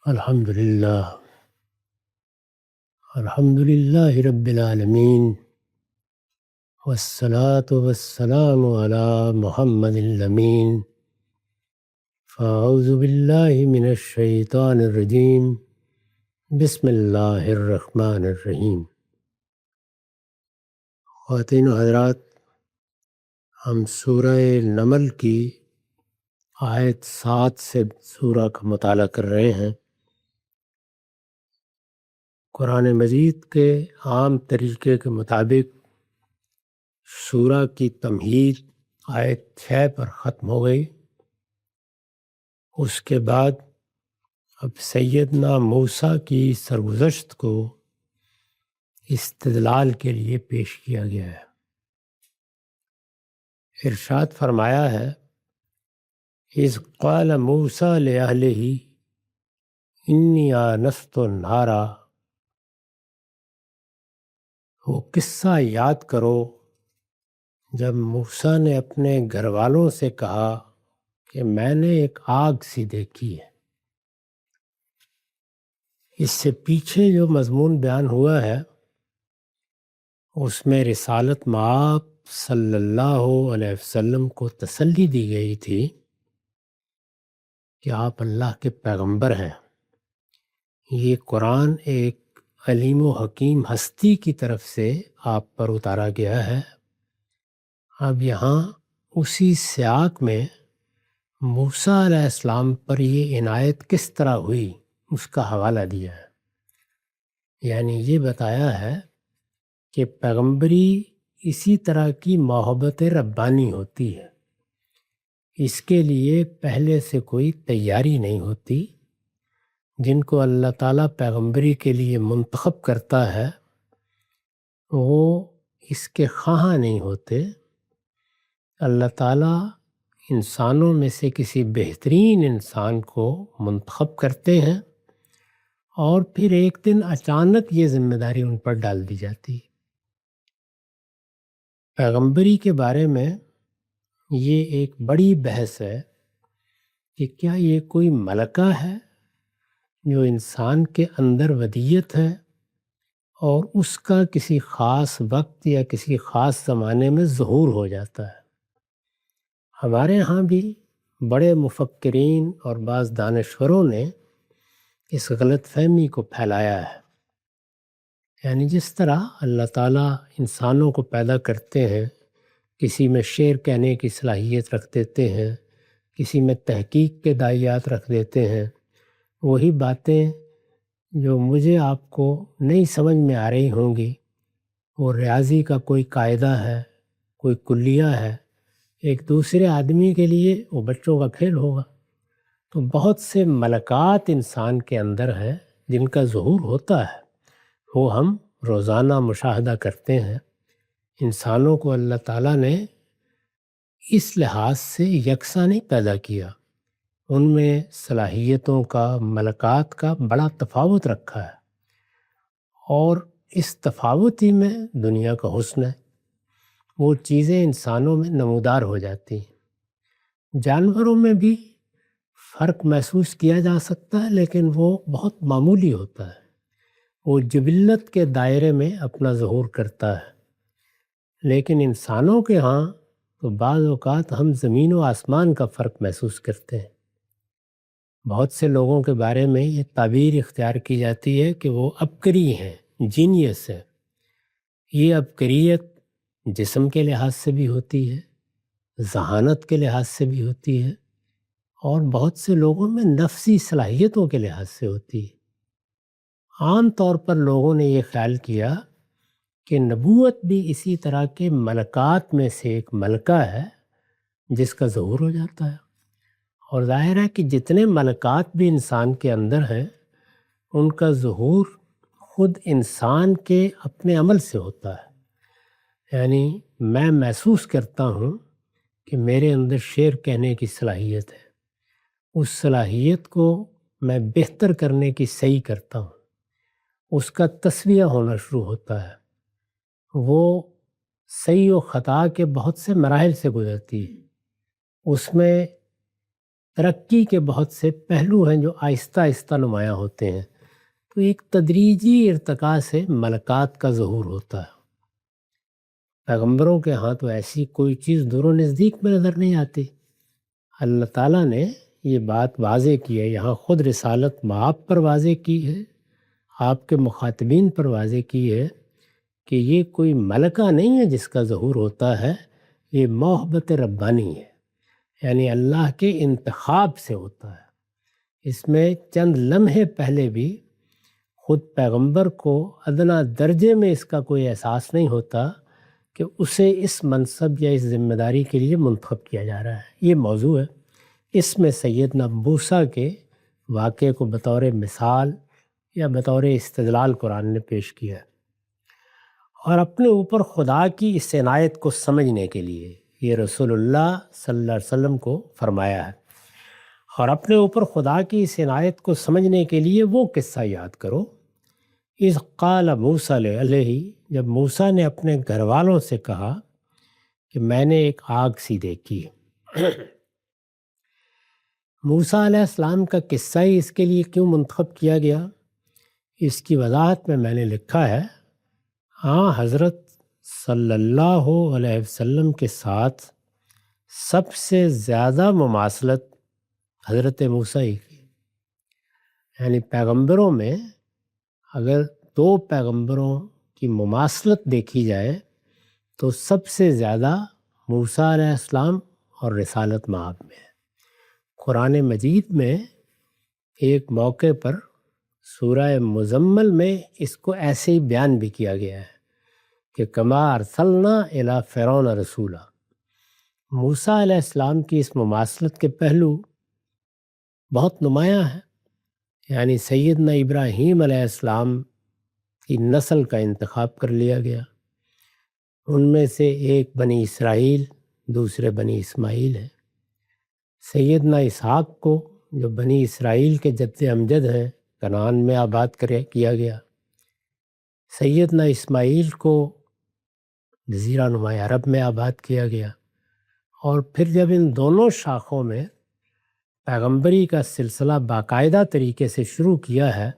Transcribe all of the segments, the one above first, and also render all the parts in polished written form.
الحمد للہ رب العالمین والصلاة والسلام علی محمد الامین فاعوذ باللہ من الشیطان الرجیم بسم اللہ الرحمن الرحیم۔ خواتین و حضرات، ہم سورہ نمل کی آیت 7 سے سورہ کا مطالعہ کر رہے ہیں۔ قرآن مجید کے عام طریقے کے مطابق سورہ کی تمہید آیت 6 پر ختم ہو گئی۔ اس کے بعد اب سیدنا موسیٰ کی سرگزشت کو استدلال کے لیے پیش کیا گیا ہے۔ ارشاد فرمایا ہے، اذ قال موسیٰ لأہلہ انی آنست نارا۔ وہ قصہ یاد کرو جب موسیٰ نے اپنے گھر والوں سے کہا کہ میں نے ایک آگ سی دیکھی ہے۔ اس سے پیچھے جو مضمون بیان ہوا ہے اس میں رسالت مآب صلی اللہ علیہ وسلم کو تسلی دی گئی تھی کہ آپ اللہ کے پیغمبر ہیں۔ یہ قرآن ایک علیم و حکیم ہستی کی طرف سے آپ پر اتارا گیا ہے۔ اب یہاں اسی سیاق میں موسیٰ علیہ السلام پر یہ عنایت کس طرح ہوئی اس کا حوالہ دیا ہے، یعنی یہ بتایا ہے کہ پیغمبری اسی طرح کی محبت ربانی ہوتی ہے۔ اس کے لیے پہلے سے کوئی تیاری نہیں ہوتی۔ جن کو اللہ تعالیٰ پیغمبری کے لیے منتخب کرتا ہے وہ اس کے خواہاں نہیں ہوتے۔ اللہ تعالیٰ انسانوں میں سے کسی بہترین انسان کو منتخب کرتے ہیں اور پھر ایک دن اچانک یہ ذمہ داری ان پر ڈال دی جاتی ہے۔ پیغمبری کے بارے میں یہ ایک بڑی بحث ہے کہ کیا یہ کوئی ملکہ ہے جو انسان کے اندر ودیت ہے اور اس کا کسی خاص وقت یا کسی خاص زمانے میں ظہور ہو جاتا ہے۔ ہمارے ہاں بھی بڑے مفکرین اور بعض دانشوروں نے اس غلط فہمی کو پھیلایا ہے، یعنی جس طرح اللہ تعالیٰ انسانوں کو پیدا کرتے ہیں، کسی میں شعر کہنے کی صلاحیت رکھ دیتے ہیں، کسی میں تحقیق کے دائیات رکھ دیتے ہیں، وہی باتیں جو مجھے آپ کو نہیں سمجھ میں آ رہی ہوں گی، وہ ریاضی کا کوئی قاعدہ ہے، کوئی کلیہ ہے، ایک دوسرے آدمی کے لیے وہ بچوں کا کھیل ہوگا۔ تو بہت سے ملکات انسان کے اندر ہیں جن کا ظہور ہوتا ہے، وہ ہم روزانہ مشاہدہ کرتے ہیں۔ انسانوں کو اللہ تعالیٰ نے اس لحاظ سے یکساں نہیں پیدا کیا، ان میں صلاحیتوں کا، ملکات کا بڑا تفاوت رکھا ہے، اور اس تفاوت ہی میں دنیا کا حسن ہے۔ وہ چیزیں انسانوں میں نمودار ہو جاتی ہیں۔ جانوروں میں بھی فرق محسوس کیا جا سکتا ہے لیکن وہ بہت معمولی ہوتا ہے، وہ جبلت کے دائرے میں اپنا ظہور کرتا ہے۔ لیکن انسانوں کے ہاں تو بعض اوقات ہم زمین و آسمان کا فرق محسوس کرتے ہیں۔ بہت سے لوگوں کے بارے میں یہ تعبیر اختیار کی جاتی ہے کہ وہ عبقری ہیں، جینیس ہے۔ یہ عبقریت جسم کے لحاظ سے بھی ہوتی ہے، ذہانت کے لحاظ سے بھی ہوتی ہے، اور بہت سے لوگوں میں نفسی صلاحیتوں کے لحاظ سے ہوتی ہے۔ عام طور پر لوگوں نے یہ خیال کیا کہ نبوت بھی اسی طرح کے ملکات میں سے ایک ملکہ ہے جس کا ظہور ہو جاتا ہے، اور ظاہر ہے کہ جتنے ملکات بھی انسان کے اندر ہیں ان کا ظہور خود انسان کے اپنے عمل سے ہوتا ہے۔ یعنی میں محسوس کرتا ہوں کہ میرے اندر شعر کہنے کی صلاحیت ہے، اس صلاحیت کو میں بہتر کرنے کی سعی کرتا ہوں، اس کا تسویہ ہونا شروع ہوتا ہے، وہ صحیح و خطا کے بہت سے مراحل سے گزرتی ہے، اس میں ترقی کے بہت سے پہلو ہیں جو آہستہ آہستہ نمایاں ہوتے ہیں، تو ایک تدریجی ارتقاء سے ملکات کا ظہور ہوتا ہے۔ پیغمبروں کے ہاں تو ایسی کوئی چیز دور و نزدیک میں نظر نہیں آتی۔ اللہ تعالیٰ نے یہ بات واضح کی ہے، یہاں خود رسالت مآب پر واضح کی ہے، آپ کے مخاطبین پر واضح کی ہے کہ یہ کوئی ملکہ نہیں ہے جس کا ظہور ہوتا ہے، یہ محبت ربانی ہے، یعنی اللہ کے انتخاب سے ہوتا ہے۔ اس میں چند لمحے پہلے بھی خود پیغمبر کو ادنا درجے میں اس کا کوئی احساس نہیں ہوتا کہ اسے اس منصب یا اس ذمہ داری کے لیے منتخب کیا جا رہا ہے۔ یہ موضوع ہے، اس میں سیدنا موسیٰ کے واقعے کو بطور مثال یا بطور استدلال قرآن نے پیش کیا ہے، اور اپنے اوپر خدا کی اس عنایت کو سمجھنے کے لیے یہ رسول اللہ صلی اللہ علیہ وسلم کو فرمایا ہے۔ اور اپنے اوپر خدا کی اس عنایت کو سمجھنے کے لیے وہ قصہ یاد کرو، اذ قال موسیٰ علیہ، جب موسیٰ نے اپنے گھر والوں سے کہا کہ میں نے ایک آگ سی دیکھی ہے۔ موسیٰ علیہ السلام کا قصہ ہی اس کے لیے کیوں منتخب کیا گیا، اس کی وضاحت میں نے لکھا ہے، ہاں حضرت صلی اللہ علیہ وسلم کے ساتھ سب سے زیادہ مماثلت حضرت موسیٰ ہی کی، یعنی پیغمبروں میں اگر دو پیغمبروں کی مماثلت دیکھی جائے تو سب سے زیادہ موسیٰ علیہ السلام اور رسالت مآب میں ہے۔ قرآن مجید میں ایک موقع پر سورہ مزمل میں اس کو ایسے ہی بیان بھی کیا گیا ہے کہ کما ارسلنا الی فرعون رسولا، موسیٰ علیہ السلام کی اس مماثلت کے پہلو بہت نمایاں ہیں، یعنی سیدنا ابراہیم علیہ السلام کی نسل کا انتخاب کر لیا گیا، ان میں سے ایک بنی اسرائیل، دوسرے بنی اسماعیل ہیں۔ سیدنا اسحاق کو جو بنی اسرائیل کے جد امجد ہیں کنعان میں آباد کیا گیا، سیدنا اسماعیل کو جزیرہ نما عرب میں آباد کیا گیا، اور پھر جب ان دونوں شاخوں میں پیغمبری کا سلسلہ باقاعدہ طریقے سے شروع کیا ہے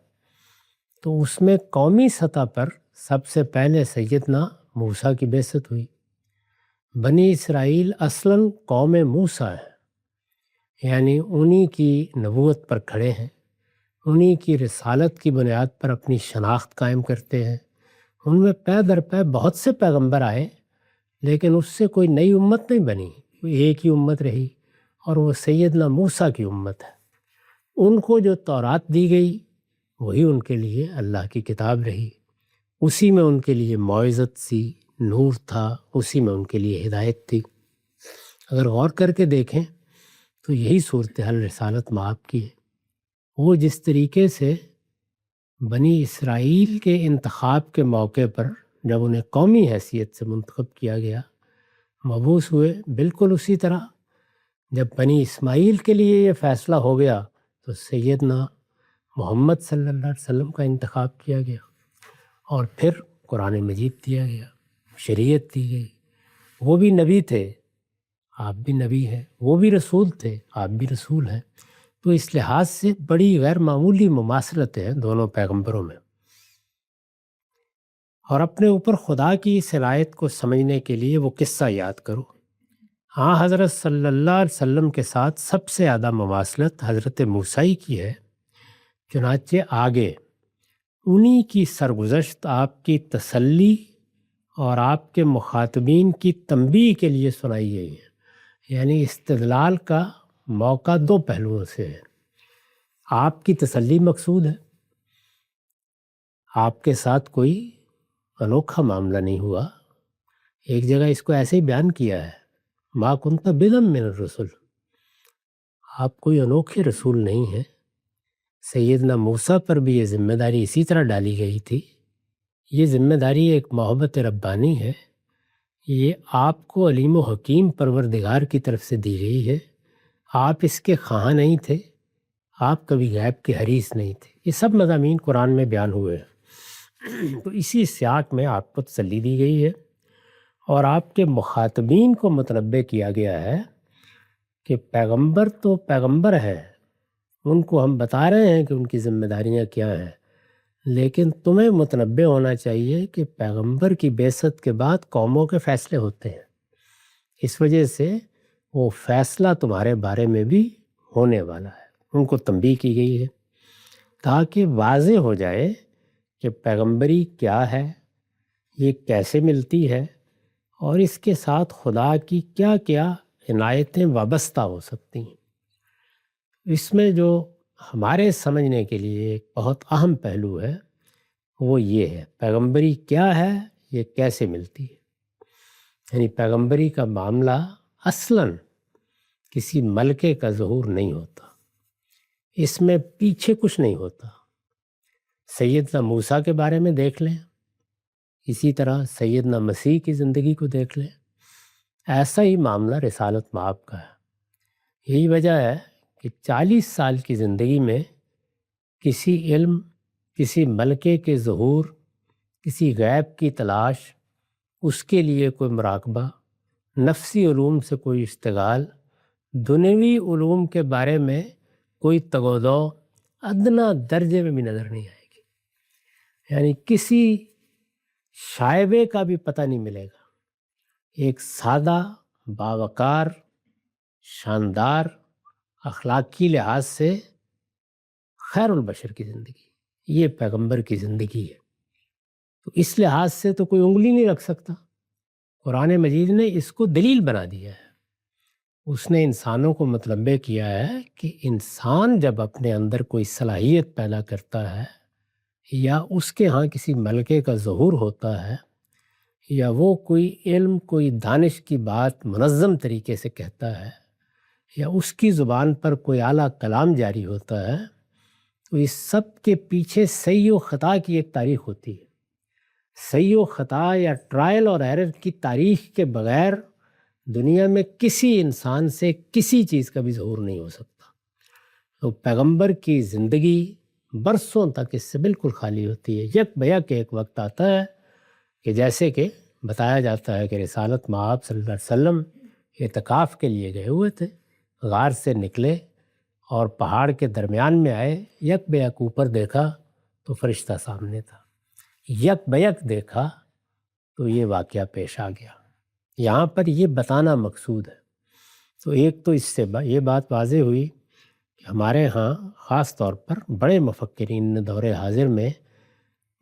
تو اس میں قومی سطح پر سب سے پہلے سیدنا موسیٰ کی بعثت ہوئی۔ بنی اسرائیل اصلاً قوم موسیٰ ہے، یعنی انہی کی نبوت پر کھڑے ہیں، انہی کی رسالت کی بنیاد پر اپنی شناخت قائم کرتے ہیں۔ ان میں پے در پے بہت سے پیغمبر آئے، لیکن اس سے کوئی نئی امت نہیں بنی، ایک ہی امت رہی، اور وہ سیدنا موسیٰ کی امت ہے۔ ان کو جو تورات دی گئی وہی ان کے لیے اللہ کی کتاب رہی، اسی میں ان کے لیے موعظت سی، نور تھا، اسی میں ان کے لیے ہدایت تھی۔ اگر غور کر کے دیکھیں تو یہی صورتحال رسالت مآب کی ہے۔ وہ جس طریقے سے بنی اسرائیل کے انتخاب کے موقع پر جب انہیں قومی حیثیت سے منتخب کیا گیا، مبعوث ہوئے، بالکل اسی طرح جب بنی اسماعیل کے لیے یہ فیصلہ ہو گیا تو سیدنا محمد صلی اللہ علیہ وسلم کا انتخاب کیا گیا، اور پھر قرآن مجید دیا گیا، شریعت دی گئی۔ وہ بھی نبی تھے، آپ بھی نبی ہیں، وہ بھی رسول تھے، آپ بھی رسول ہیں، تو اس لحاظ سے بڑی غیر معمولی مماثلتیں ہیں دونوں پیغمبروں میں۔ اور اپنے اوپر خدا کی اس عنایت کو سمجھنے کے لیے وہ قصہ یاد کرو، ہاں حضرت صلی اللہ علیہ وسلم کے ساتھ سب سے زیادہ مماثلت حضرت موسیٰ کی ہے، چنانچہ آگے انہی کی سرگزشت آپ کی تسلی اور آپ کے مخاطبین کی تنبیہ کے لیے سنائی گئی ہے، یعنی استدلال کا موقع دو پہلوؤں سے ہے۔ آپ کی تسلی مقصود ہے، آپ کے ساتھ کوئی انوکھا معاملہ نہیں ہوا۔ ایک جگہ اس کو ایسے ہی بیان کیا ہے، ما کنت بدعا من الرسل، آپ کوئی انوکھے رسول نہیں ہیں۔ سیدنا موسیٰ پر بھی یہ ذمہ داری اسی طرح ڈالی گئی تھی۔ یہ ذمہ داری ایک محبت ربانی ہے، یہ آپ کو علیم و حکیم پروردگار کی طرف سے دی گئی ہے، آپ اس کے خواہاں نہیں تھے، آپ کبھی غیب کے حریص نہیں تھے۔ یہ سب مضامین قرآن میں بیان ہوئے ہیں، تو اسی سیاق میں آپ کو تسلی دی گئی ہے، اور آپ کے مخاطبین کو متنبہ کیا گیا ہے کہ پیغمبر تو پیغمبر ہیں، ان کو ہم بتا رہے ہیں کہ ان کی ذمہ داریاں کیا ہیں، لیکن تمہیں متنبع ہونا چاہیے کہ پیغمبر کی بعثت کے بعد قوموں کے فیصلے ہوتے ہیں، اس وجہ سے وہ فیصلہ تمہارے بارے میں بھی ہونے والا ہے۔ ان کو تنبیہ کی گئی ہے تاکہ واضح ہو جائے کہ پیغمبری کیا ہے، یہ کیسے ملتی ہے، اور اس کے ساتھ خدا کی کیا کیا عنایتیں وابستہ ہو سکتی ہیں۔ اس میں جو ہمارے سمجھنے کے لیے ایک بہت اہم پہلو ہے وہ یہ ہے، پیغمبری کیا ہے، یہ کیسے ملتی ہے۔ یعنی پیغمبری کا معاملہ اصلاً کسی ملکے کا ظہور نہیں ہوتا، اس میں پیچھے کچھ نہیں ہوتا۔ سیدنا موسیٰ کے بارے میں دیکھ لیں، اسی طرح سیدنا مسیح کی زندگی کو دیکھ لیں، ایسا ہی معاملہ رسالت مآب کا ہے۔ یہی وجہ ہے کہ 40 سال کی زندگی میں کسی علم، کسی ملکے کے ظہور، کسی غیب کی تلاش، اس کے لیے کوئی مراقبہ، نفسی علوم سے کوئی اشتغال، دنیوی علوم کے بارے میں کوئی تگ و دو ادنا درجے میں بھی نظر نہیں آئے گی۔ یعنی کسی شائبے کا بھی پتہ نہیں ملے گا۔ ایک سادہ، باوقار، شاندار، اخلاقی لحاظ سے خیر البشر کی زندگی، یہ پیغمبر کی زندگی ہے۔ تو اس لحاظ سے تو کوئی انگلی نہیں رکھ سکتا۔ قرآن مجید نے اس کو دلیل بنا دیا ہے۔ اس نے انسانوں کو متنبع کیا ہے کہ انسان جب اپنے اندر کوئی صلاحیت پیدا کرتا ہے، یا اس کے ہاں کسی ملکے کا ظہور ہوتا ہے، یا وہ کوئی علم، کوئی دانش کی بات منظم طریقے سے کہتا ہے، یا اس کی زبان پر کوئی اعلیٰ کلام جاری ہوتا ہے، تو اس سب کے پیچھے صحیح و خطا کی ایک تاریخ ہوتی ہے۔ صحیح و خطا یا ٹرائل اور ایرر کی تاریخ کے بغیر دنیا میں کسی انسان سے کسی چیز کا بھی ظہور نہیں ہو سکتا۔ تو پیغمبر کی زندگی برسوں تک اس سے بالکل خالی ہوتی ہے۔ یک بیک ایک وقت آتا ہے کہ جیسے کہ بتایا جاتا ہے کہ رسالت مآب صلی اللہ علیہ وسلم اعتکاف کے لیے گئے ہوئے تھے، غار سے نکلے اور پہاڑ کے درمیان میں آئے، یک بیک اوپر دیکھا تو فرشتہ سامنے تھا، یک بیک دیکھا تو یہ واقعہ پیش آ گیا۔ یہاں پر یہ بتانا مقصود ہے۔ تو ایک تو اس سے یہ بات واضح ہوئی کہ ہمارے ہاں خاص طور پر بڑے مفکرین نے دور حاضر میں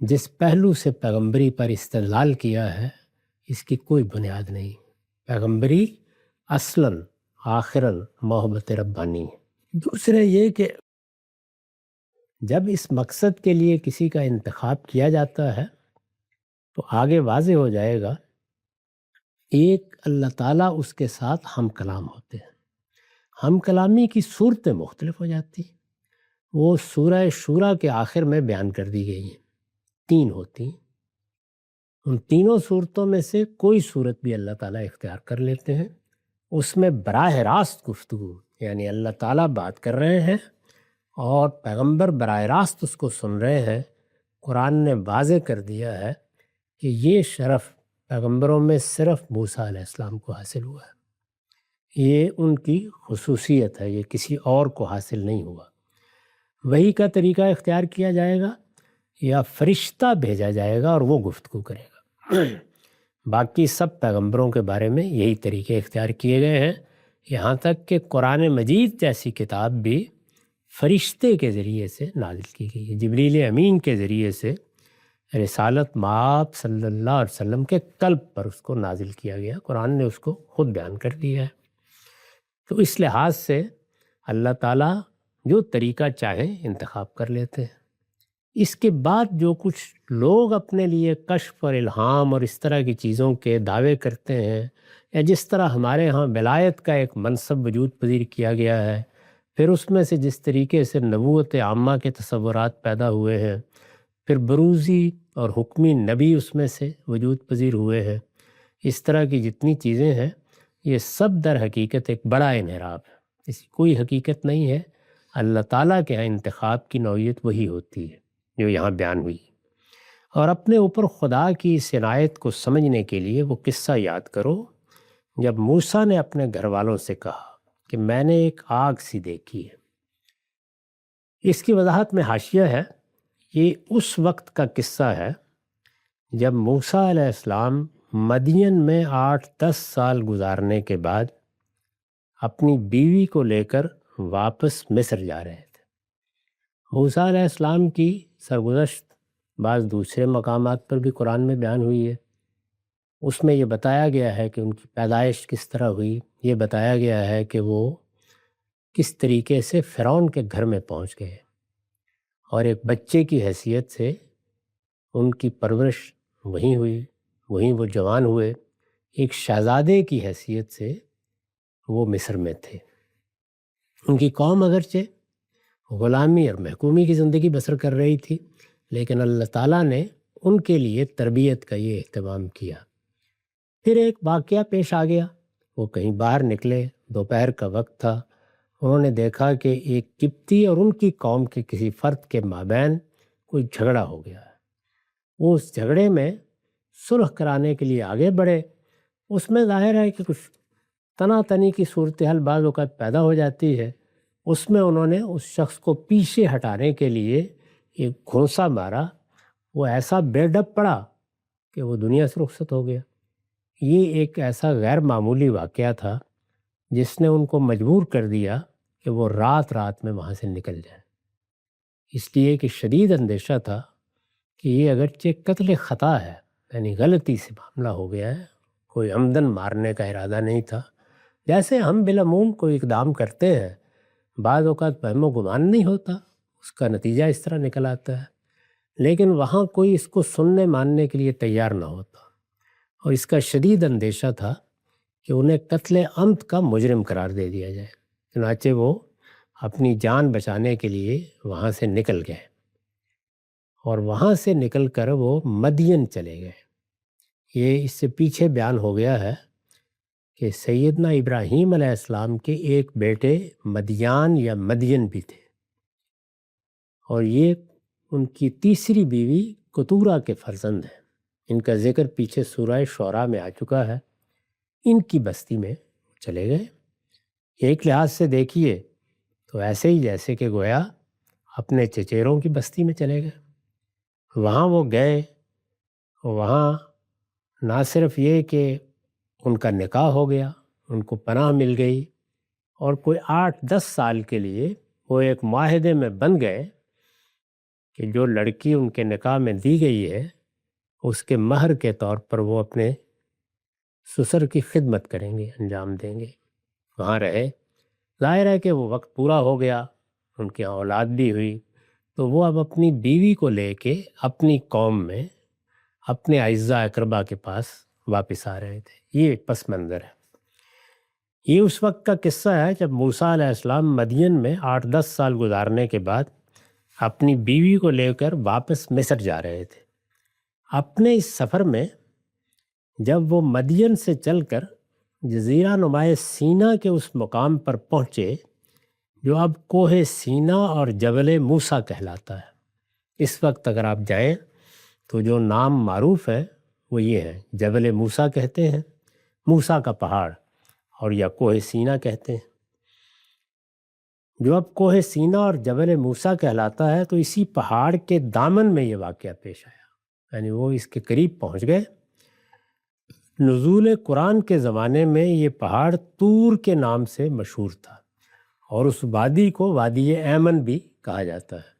جس پہلو سے پیغمبری پر استدلال کیا ہے، اس کی کوئی بنیاد نہیں۔ پیغمبری اصلاً آخراً محبت ربانی ہے۔ دوسرے یہ کہ جب اس مقصد کے لیے کسی کا انتخاب کیا جاتا ہے تو آگے واضح ہو جائے گا، ایک اللہ تعالیٰ اس کے ساتھ ہم کلام ہوتے ہیں۔ ہم کلامی کی صورتیں مختلف ہو جاتی ہیں، وہ سورہ شورى کے آخر میں بیان کر دی گئی ہیں، 3 ہوتی ہیں۔ ان تینوں صورتوں میں سے کوئی صورت بھی اللہ تعالیٰ اختیار کر لیتے ہیں۔ اس میں براہ راست گفتگو، یعنی اللہ تعالیٰ بات کر رہے ہیں اور پیغمبر براہ راست اس کو سن رہے ہیں۔ قرآن نے واضح کر دیا ہے کہ یہ شرف پیغمبروں میں صرف موسیٰ علیہ السلام کو حاصل ہوا ہے، یہ ان کی خصوصیت ہے، یہ کسی اور کو حاصل نہیں ہوا۔ وحی کا طریقہ اختیار کیا جائے گا یا فرشتہ بھیجا جائے گا اور وہ گفتگو کرے گا۔ باقی سب پیغمبروں کے بارے میں یہی طریقے اختیار کیے گئے ہیں، یہاں تک کہ قرآن مجید جیسی کتاب بھی فرشتے کے ذریعے سے نازل کی گئی ہے۔ جبریل امین کے ذریعے سے رسالت مآب صلی اللہ علیہ وسلم کے قلب پر اس کو نازل کیا گیا، قرآن نے اس کو خود بیان کر دیا ہے۔ تو اس لحاظ سے اللہ تعالیٰ جو طریقہ چاہیں انتخاب کر لیتے ہیں۔ اس کے بعد جو کچھ لوگ اپنے لیے کشف اور الہام اور اس طرح کی چیزوں کے دعوے کرتے ہیں، یا جس طرح ہمارے ہاں ولایت کا ایک منصب وجود پذیر کیا گیا ہے، پھر اس میں سے جس طریقے سے نبوت عامہ کے تصورات پیدا ہوئے ہیں، پھر بروزی اور حکمی نبی اس میں سے وجود پذیر ہوئے ہیں، اس طرح کی جتنی چیزیں ہیں، یہ سب در حقیقت ایک بڑا انحراف ہے۔ اس کی کوئی حقیقت نہیں ہے۔ اللہ تعالیٰ کے ہاں انتخاب کی نوعیت وہی ہوتی ہے جو یہاں بیان ہوئی۔ اور اپنے اوپر خدا کی اس عنایت کو سمجھنے کے لیے وہ قصہ یاد کرو جب موسیٰ نے اپنے گھر والوں سے کہا کہ میں نے ایک آگ سی دیکھی ہے۔ اس کی وضاحت میں حاشیہ ہے، یہ اس وقت کا قصہ ہے جب موسیٰ علیہ السلام مدین میں 8-10 سال گزارنے کے بعد اپنی بیوی کو لے کر واپس مصر جا رہے تھے۔ موسیٰ علیہ السلام کی سرگزشت بعض دوسرے مقامات پر بھی قرآن میں بیان ہوئی ہے۔ اس میں یہ بتایا گیا ہے کہ ان کی پیدائش کس طرح ہوئی، یہ بتایا گیا ہے کہ وہ کس طریقے سے فرعون کے گھر میں پہنچ گئے اور ایک بچے کی حیثیت سے ان کی پرورش وہیں ہوئی، وہیں وہ جوان ہوئے، ایک شہزادے کی حیثیت سے وہ مصر میں تھے۔ ان کی قوم اگرچہ غلامی اور محکومی کی زندگی بسر کر رہی تھی، لیکن اللہ تعالیٰ نے ان کے لیے تربیت کا یہ اہتمام کیا۔ پھر ایک واقعہ پیش آ گیا، وہ کہیں باہر نکلے، دوپہر کا وقت تھا، انہوں نے دیکھا کہ ایک قبطی اور ان کی قوم کے کسی فرد کے مابین کوئی جھگڑا ہو گیا ہے۔ وہ اس جھگڑے میں صلح کرانے کے لیے آگے بڑھے۔ اس میں ظاہر ہے کہ کچھ تنا تنی کی صورتحال بعض اوقات پیدا ہو جاتی ہے۔ اس میں انہوں نے اس شخص کو پیچھے ہٹانے کے لیے ایک گھونسا مارا، وہ ایسا بے ڈب پڑا کہ وہ دنیا سے رخصت ہو گیا۔ یہ ایک ایسا غیر معمولی واقعہ تھا جس نے ان کو مجبور کر دیا کہ وہ رات رات میں وہاں سے نکل جائیں، اس لیے کہ شدید اندیشہ تھا کہ یہ اگرچہ قتل خطا ہے، یعنی غلطی سے معاملہ ہو گیا ہے، کوئی عمدن مارنے کا ارادہ نہیں تھا۔ جیسے ہم بالعموم کوئی اقدام کرتے ہیں، بعض اوقات وہم و گمان نہیں ہوتا، اس کا نتیجہ اس طرح نکل آتا ہے، لیکن وہاں کوئی اس کو سننے ماننے کے لیے تیار نہ ہوتا، اور اس کا شدید اندیشہ تھا کہ انہیں قتل عمد کا مجرم قرار دے دیا جائے۔ چنانچہ وہ اپنی جان بچانے کے لیے وہاں سے نکل گئے، اور وہاں سے نکل کر وہ مدین چلے گئے۔ یہ اس سے پیچھے بیان ہو گیا ہے کہ سیدنا ابراہیم علیہ السلام کے ایک بیٹے مدیان یا مدین بھی تھے، اور یہ ان کی تیسری بیوی کتورہ کے فرزند ہیں۔ ان کا ذکر پیچھے سورہ شعراء میں آ چکا ہے۔ ان کی بستی میں چلے گئے۔ ایک لحاظ سے دیکھیے تو ایسے ہی جیسے کہ گویا اپنے چچیروں کی بستی میں چلے گئے۔ وہاں وہ گئے، وہاں نہ صرف یہ کہ ان کا نکاح ہو گیا، ان کو پناہ مل گئی، اور کوئی 8-10 سال کے لیے وہ ایک معاہدے میں بند گئے کہ جو لڑکی ان کے نکاح میں دی گئی ہے اس کے مہر کے طور پر وہ اپنے سسر کی خدمت کریں گے، انجام دیں گے۔ وہاں رہے۔ ظاہر ہے کہ وہ وقت پورا ہو گیا، ان کی اولاد بھی ہوئی، تو وہ اب اپنی بیوی کو لے کے اپنی قوم میں اپنے اعزاء اقربا کے پاس واپس آ رہے تھے۔ یہ پس منظر ہے۔ یہ اس وقت کا قصہ ہے جب موسیٰ علیہ السلام مدین میں 8-10 سال گزارنے کے بعد اپنی بیوی کو لے کر واپس مصر جا رہے تھے۔ اپنے اس سفر میں جب وہ مدین سے چل کر جزیرہ نمائے سینا کے اس مقام پر پہنچے جو اب کوہ سینا اور جبل موسیٰ کہلاتا ہے۔ اس وقت اگر آپ جائیں تو جو نام معروف ہے وہ یہ ہے، جبل موسیٰ کہتے ہیں، موسیٰ کا پہاڑ، اور یا کوہ سینا کہتے ہیں۔ جو اب کوہ سینا اور جبل موسیٰ کہلاتا ہے، تو اسی پہاڑ کے دامن میں یہ واقعہ پیش آیا، یعنی وہ اس کے قریب پہنچ گئے۔ نزول قرآن کے زمانے میں یہ پہاڑ طور کے نام سے مشہور تھا، اور اس وادی کو وادی ایمن بھی کہا جاتا ہے۔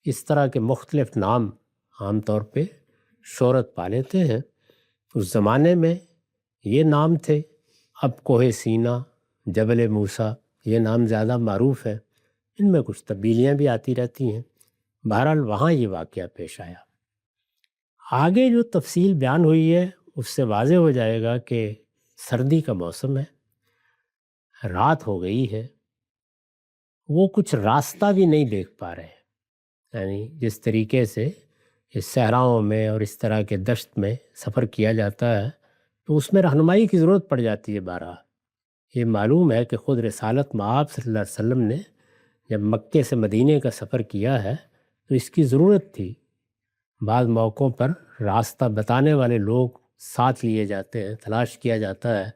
اس طرح کے مختلف نام عام طور پہ شہرت پا لیتے ہیں۔ اس زمانے میں یہ نام تھے، اب کوہ سینا، جبل موسیٰ، یہ نام زیادہ معروف ہے۔ ان میں کچھ تبدیلیاں بھی آتی رہتی ہیں۔ بہرحال وہاں یہ واقعہ پیش آیا۔ آگے جو تفصیل بیان ہوئی ہے اس سے واضح ہو جائے گا کہ سردی کا موسم ہے، رات ہو گئی ہے، وہ کچھ راستہ بھی نہیں دیکھ پا رہے، یعنی جس طریقے سے اس صحراؤں میں اور اس طرح کے دشت میں سفر کیا جاتا ہے تو اس میں رہنمائی کی ضرورت پڑ جاتی ہے بارہا۔ یہ معلوم ہے کہ خود رسالت مآب صلی اللہ علیہ وسلم نے جب مکے سے مدینے کا سفر کیا ہے تو اس کی ضرورت تھی۔ بعض موقعوں پر راستہ بتانے والے لوگ ساتھ لیے جاتے ہیں، تلاش کیا جاتا ہے۔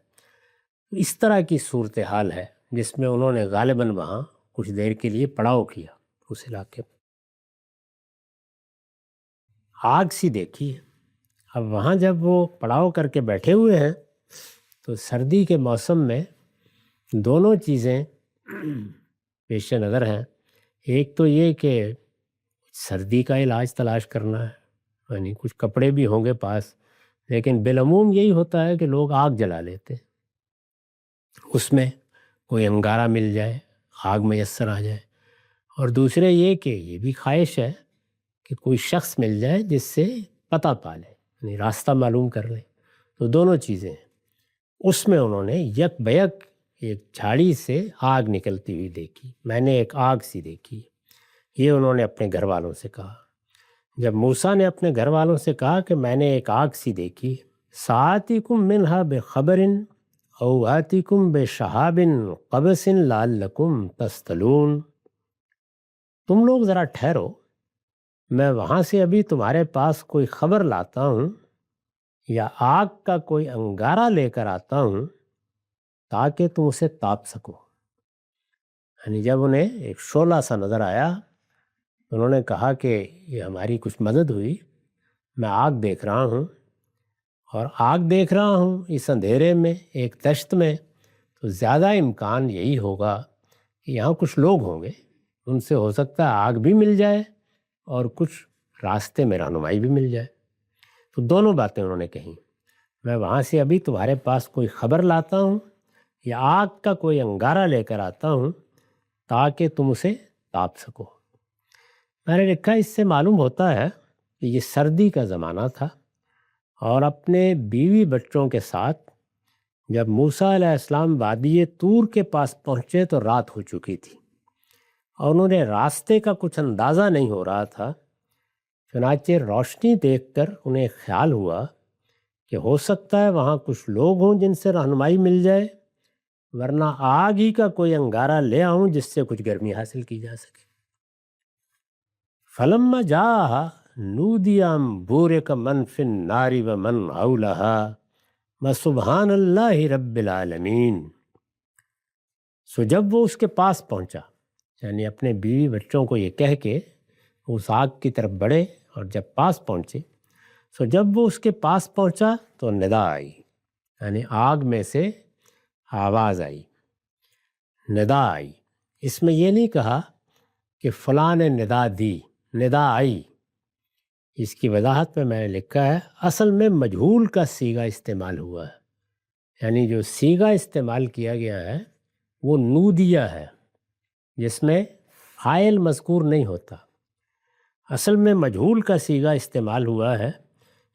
اس طرح کی صورتحال ہے جس میں انہوں نے غالباً وہاں کچھ دیر کے لیے پڑاؤ کیا اس علاقے میں. آگ سی دیکھی ہے. اب وہاں جب وہ پڑاؤ کر کے بیٹھے ہوئے ہیں تو سردی کے موسم میں دونوں چیزیں پیش نظر ہیں. ایک تو یہ کہ سردی کا علاج تلاش کرنا ہے، یعنی کچھ کپڑے بھی ہوں گے پاس، لیکن بالعموم یہی ہوتا ہے کہ لوگ آگ جلا لیتے، اس میں کوئی انگارہ مل جائے، آگ میسر آ جائے. اور دوسرے یہ کہ یہ بھی خواہش ہے کہ کوئی شخص مل جائے جس سے پتہ پا لے، یعنی راستہ معلوم کر لے. تو دونوں چیزیں ہیں. اس میں انہوں نے یک بیک ایک جھاڑی سے آگ نکلتی ہوئی دیکھی. میں نے ایک آگ سی دیکھی. یہ انہوں نے اپنے گھر والوں سے کہا. جب موسیٰ نے اپنے گھر والوں سے کہا کہ میں نے ایک آگ سی دیکھی، سآتیکم منہا بخبر او آتیکم بشہاب قبس لعلکم تصطلون، تم لوگ ذرا ٹھہرو، میں وہاں سے ابھی تمہارے پاس کوئی خبر لاتا ہوں یا آگ کا کوئی انگارہ لے کر آتا ہوں تاکہ تم اسے تاپ سکو. یعنی جب انہیں ایک شعلہ سا نظر آیا، انہوں نے کہا کہ یہ ہماری کچھ مدد ہوئی. میں آگ دیکھ رہا ہوں، اور آگ دیکھ رہا ہوں اس اندھیرے میں ایک دشت میں، تو زیادہ امکان یہی ہوگا کہ یہاں کچھ لوگ ہوں گے، ان سے ہو سکتا ہے آگ بھی مل جائے اور کچھ راستے میں رہنمائی بھی مل جائے. تو دونوں باتیں انہوں نے کہیں. میں وہاں سے ابھی تمہارے پاس کوئی خبر لاتا ہوں یا آگ کا کوئی انگارہ لے کر آتا ہوں تاکہ تم اسے تاپ سکو. میں نے لکھا اس سے معلوم ہوتا ہے کہ یہ سردی کا زمانہ تھا، اور اپنے بیوی بچوں کے ساتھ جب موسیٰ علیہ السلام وادی طور کے پاس پہنچے تو رات ہو چکی تھی، اور انہوں نے راستے کا کچھ اندازہ نہیں ہو رہا تھا. چنانچہ روشنی دیکھ کر انہیں خیال ہوا کہ ہو سکتا ہے وہاں کچھ لوگ ہوں جن سے رہنمائی مل جائے، ورنہ آگ ہی کا کوئی انگارہ لے آؤں جس سے کچھ گرمی حاصل کی جا سکے. فلما جاءها نودی ان بورک من فی النار ومن حولها وسبحان اللہ رب العالمین. سو جب وہ اس کے پاس پہنچا، یعنی اپنے بیوی بچوں کو یہ کہہ کے اس آگ کی طرف بڑھے، اور جب پاس پہنچے، سو جب وہ اس کے پاس پہنچا تو ندا آئی، یعنی آگ میں سے آواز آئی، ندا آئی. اس میں یہ نہیں کہا کہ فلاں نے ندا دی، ندا آئی. اس کی وضاحت میں نے لکھا ہے اصل میں مجہول کا صیغہ استعمال ہوا ہے، یعنی جو صیغہ استعمال کیا گیا ہے وہ نودیہ ہے، جس میں فاعل مذکور نہیں ہوتا. اصل میں مجہول کا صیغہ استعمال ہوا ہے.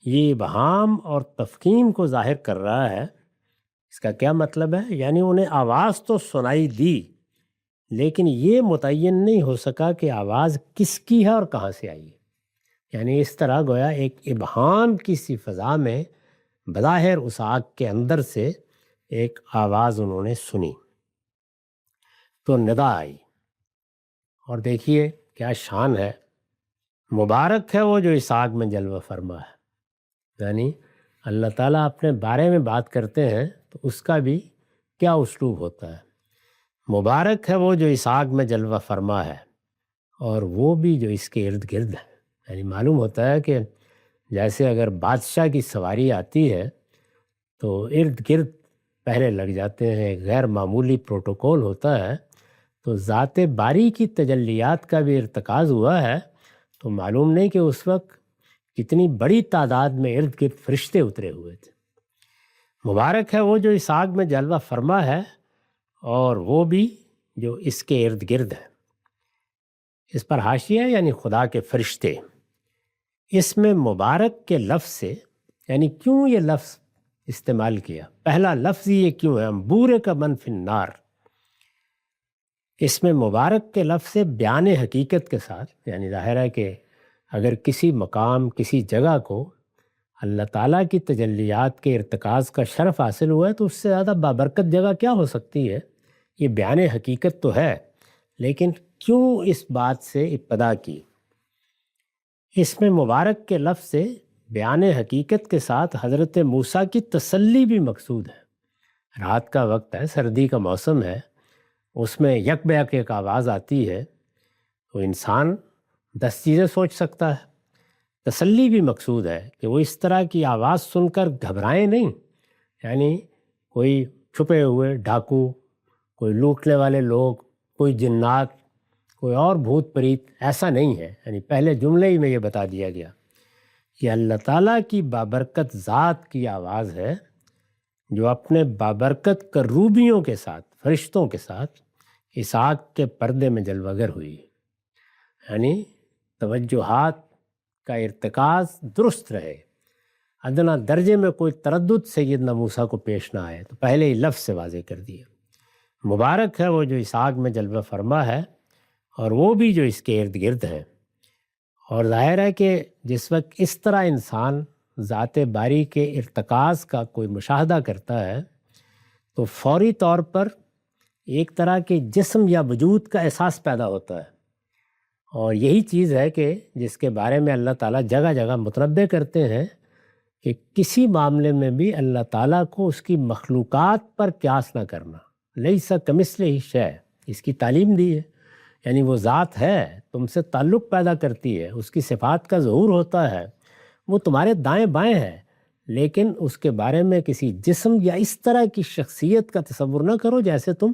یہ ابہام اور تفخیم کو ظاہر کر رہا ہے. اس کا کیا مطلب ہے؟ یعنی انہیں آواز تو سنائی دی، لیکن یہ متعین نہیں ہو سکا کہ آواز کس کی ہے اور کہاں سے آئی ہے. یعنی اس طرح گویا ایک ابہام کی سی فضا میں بظاہر اس آگ کے اندر سے ایک آواز انہوں نے سنی تو ندا آئی. اور دیکھیے کیا شان ہے، مبارک ہے وہ جو اس آگ میں جلوہ فرما ہے. یعنی اللہ تعالیٰ اپنے بارے میں بات کرتے ہیں تو اس کا بھی کیا اسلوب ہوتا ہے. مبارک ہے وہ جو اس آگ میں جلوہ فرما ہے، اور وہ بھی جو اس کے ارد گرد ہے. یعنی معلوم ہوتا ہے کہ جیسے اگر بادشاہ کی سواری آتی ہے تو ارد گرد پہرے لگ جاتے ہیں، غیر معمولی پروٹوکول ہوتا ہے. تو ذات باری کی تجلیات کا بھی ارتکاز ہوا ہے، تو معلوم نہیں کہ اس وقت کتنی بڑی تعداد میں ارد گرد فرشتے اترے ہوئے تھے. مبارک ہے وہ جو اس آگ میں جلوہ فرما ہے، اور وہ بھی جو اس کے ارد گرد ہے. اس پر حاشیہ یعنی خدا کے فرشتے. اس میں مبارک کے لفظ سے، یعنی کیوں یہ لفظ استعمال کیا، پہلا لفظ یہ کیوں ہے بورک من فی النار. اس میں مبارک کے لفظ سے بیان حقیقت کے ساتھ، یعنی ظاہر ہے کہ اگر کسی مقام کسی جگہ کو اللہ تعالیٰ کی تجلیات کے ارتکاز کا شرف حاصل ہوا ہے تو اس سے زیادہ بابرکت جگہ کیا ہو سکتی ہے. یہ بیان حقیقت تو ہے، لیکن کیوں اس بات سے ابتدا کی. اس میں مبارک کے لفظ سے بیان حقیقت کے ساتھ حضرت موسیٰ کی تسلی بھی مقصود ہے. رات کا وقت ہے، سردی کا موسم ہے، اس میں یک بیک ایک آواز آتی ہے تو انسان 10 چیزیں سوچ سکتا ہے۔ تسلی بھی مقصود ہے کہ وہ اس طرح کی آواز سن کر گھبرائیں نہیں، یعنی کوئی چھپے ہوئے ڈاکو، کوئی لوٹنے والے لوگ، کوئی جنات، کوئی اور بھوت پریت، ایسا نہیں ہے۔ یعنی پہلے جملے ہی میں یہ بتا دیا گیا کہ اللہ تعالیٰ کی بابرکت ذات کی آواز ہے جو اپنے بابرکت کروبیوں کے ساتھ، فرشتوں کے ساتھ اس آگ کے پردے میں جلوہ گر ہوئی، یعنی توجہات کا ارتکاز درست رہے، ادنا درجے میں کوئی تردد سیدنا موسیٰ کو پیش نہ آئے، تو پہلے ہی لفظ سے واضح کر دیا۔ مبارک ہے وہ جو اس آگ میں جلوہ فرما ہے اور وہ بھی جو اس کے ارد گرد ہے۔ اور ظاہر ہے کہ جس وقت اس طرح انسان ذات باری کے ارتکاز کا کوئی مشاہدہ کرتا ہے تو فوری طور پر ایک طرح کے جسم یا وجود کا احساس پیدا ہوتا ہے، اور یہی چیز ہے کہ جس کے بارے میں اللہ تعالیٰ جگہ جگہ متنبہ کرتے ہیں کہ کسی معاملے میں بھی اللہ تعالیٰ کو اس کی مخلوقات پر قیاس نہ کرنا۔ لیس کمثلہ شیء، اس کی تعلیم دی ہے، یعنی وہ ذات ہے، تم سے تعلق پیدا کرتی ہے، اس کی صفات کا ظہور ہوتا ہے، وہ تمہارے دائیں بائیں ہے، لیکن اس کے بارے میں کسی جسم یا اس طرح کی شخصیت کا تصور نہ کرو جیسے تم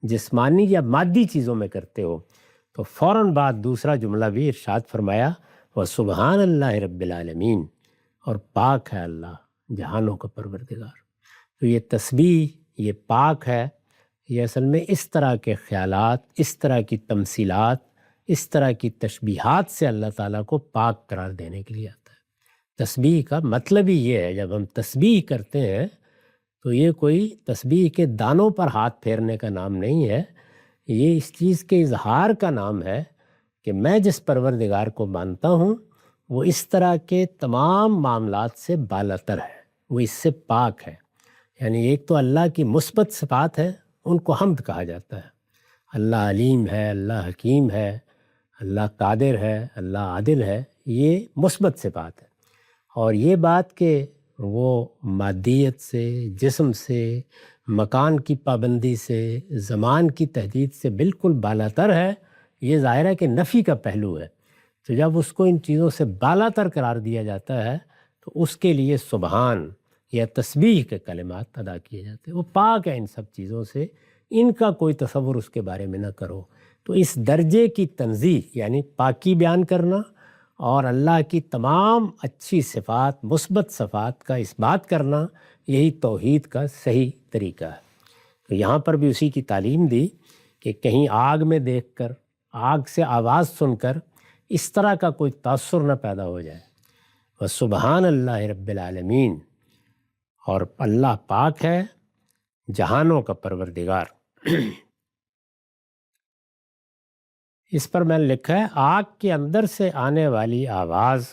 جسمانی یا مادی چیزوں میں کرتے ہو۔ تو فوراً بعد دوسرا جملہ بھی ارشاد فرمایا، وَسُبْحَانَ اللَّهِ رَبِّ الْعَالَمِينَ، اور پاک ہے اللہ جہانوں کا پروردگار۔ تو یہ تسبیح، یہ پاک ہے، یہ اصل میں اس طرح کے خیالات، اس طرح کی تمثیلات، اس طرح کی تشبیہات سے اللہ تعالیٰ کو پاک قرار دینے کے لیے آتا ہے۔ تسبیح کا مطلب ہی یہ ہے، جب ہم تسبیح کرتے ہیں تو یہ کوئی تسبیح کے دانوں پر ہاتھ پھیرنے کا نام نہیں ہے، یہ اس چیز کے اظہار کا نام ہے کہ میں جس پروردگار کو مانتا ہوں وہ اس طرح کے تمام معاملات سے بالاتر ہے، وہ اس سے پاک ہے۔ یعنی ایک تو اللہ کی مثبت صفات ہے، ان کو حمد کہا جاتا ہے، اللہ علیم ہے، اللہ حکیم ہے، اللہ قادر ہے، اللہ عادل ہے، یہ مثبت صفات ہے۔ اور یہ بات کہ وہ مادیت سے، جسم سے، مکان کی پابندی سے، زمان کی تحدید سے بالکل بالاتر ہے، یہ ظاہر ہے کہ نفی کا پہلو ہے۔ تو جب اس کو ان چیزوں سے بالاتر قرار دیا جاتا ہے تو اس کے لیے سبحان یا تسبیح کے کلمات ادا کیے جاتے ہیں، وہ پاک ہے ان سب چیزوں سے، ان کا کوئی تصور اس کے بارے میں نہ کرو۔ تو اس درجے کی تنزیہ یعنی پاکی بیان کرنا اور اللہ کی تمام اچھی صفات، مثبت صفات کا اس بات کرنا، یہی توحید کا صحیح طریقہ ہے۔ تو یہاں پر بھی اسی کی تعلیم دی کہ کہیں آگ میں دیکھ کر، آگ سے آواز سن کر اس طرح کا کوئی تاثر نہ پیدا ہو جائے۔ وَسُبْحَانَ اللَّهِ رَبِّ الْعَالَمِينَ، اور اللہ پاک ہے جہانوں کا پروردگار۔ اس پر میں نے لکھا ہے، آگ کے اندر سے آنے والی آواز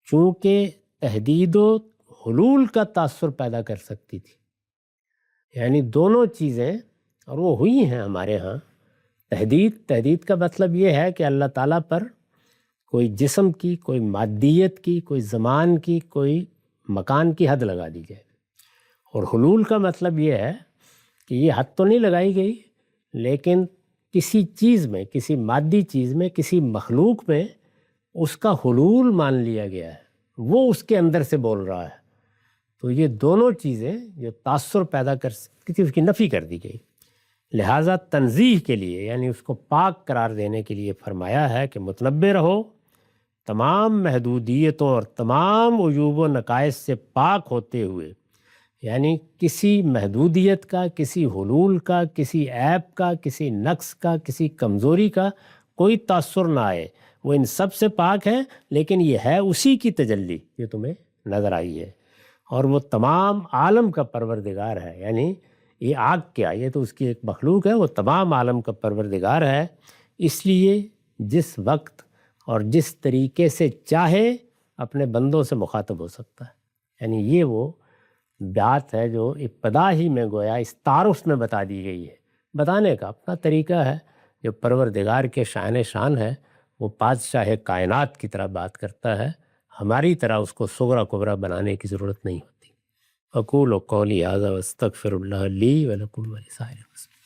چونکہ تحدید و حلول کا تاثر پیدا کر سکتی تھی، یعنی دونوں چیزیں، اور وہ ہوئی ہیں ہمارے ہاں۔ تحدید کا مطلب یہ ہے کہ اللہ تعالیٰ پر کوئی جسم کی، کوئی مادیت کی، کوئی زمان کی، کوئی مکان کی حد لگا دی جائے، اور حلول کا مطلب یہ ہے کہ یہ حد تو نہیں لگائی گئی لیکن کسی چیز میں، کسی مادی چیز میں، کسی مخلوق میں اس کا حلول مان لیا گیا ہے، وہ اس کے اندر سے بول رہا ہے۔ تو یہ دونوں چیزیں جو تاثر پیدا کر سکتی تھی اس کی نفی کر دی گئی، لہٰذا تنزیہ کے لیے یعنی اس کو پاک قرار دینے کے لیے فرمایا ہے کہ متنبہ رہو، تمام محدودیتوں اور تمام عیوب و نقائص سے پاک ہوتے ہوئے، یعنی کسی محدودیت کا، کسی حلول کا، کسی عیب کا، کسی نقص کا، کسی کمزوری کا کوئی تاثر نہ آئے، وہ ان سب سے پاک ہے، لیکن یہ ہے اسی کی تجلی جو تمہیں نظر آئی ہے، اور وہ تمام عالم کا پروردگار ہے۔ یعنی یہ آگ کیا، یہ تو اس کی ایک مخلوق ہے، وہ تمام عالم کا پروردگار ہے، اس لیے جس وقت اور جس طریقے سے چاہے اپنے بندوں سے مخاطب ہو سکتا ہے۔ یعنی یہ وہ بات ہے جو ابتدا ہی میں گویا اس تعارف میں بتا دی گئی ہے، بتانے کا اپنا طریقہ ہے۔ جو پروردگار کے شان شان ہے وہ بادشاہ کائنات کی طرح بات کرتا ہے، ہماری طرح اس کو صغرا کبرا بنانے کی ضرورت نہیں ہوتی۔ اقول قولی ھذا واستغفر اللہ لی ولکم ولسائر المسلمین۔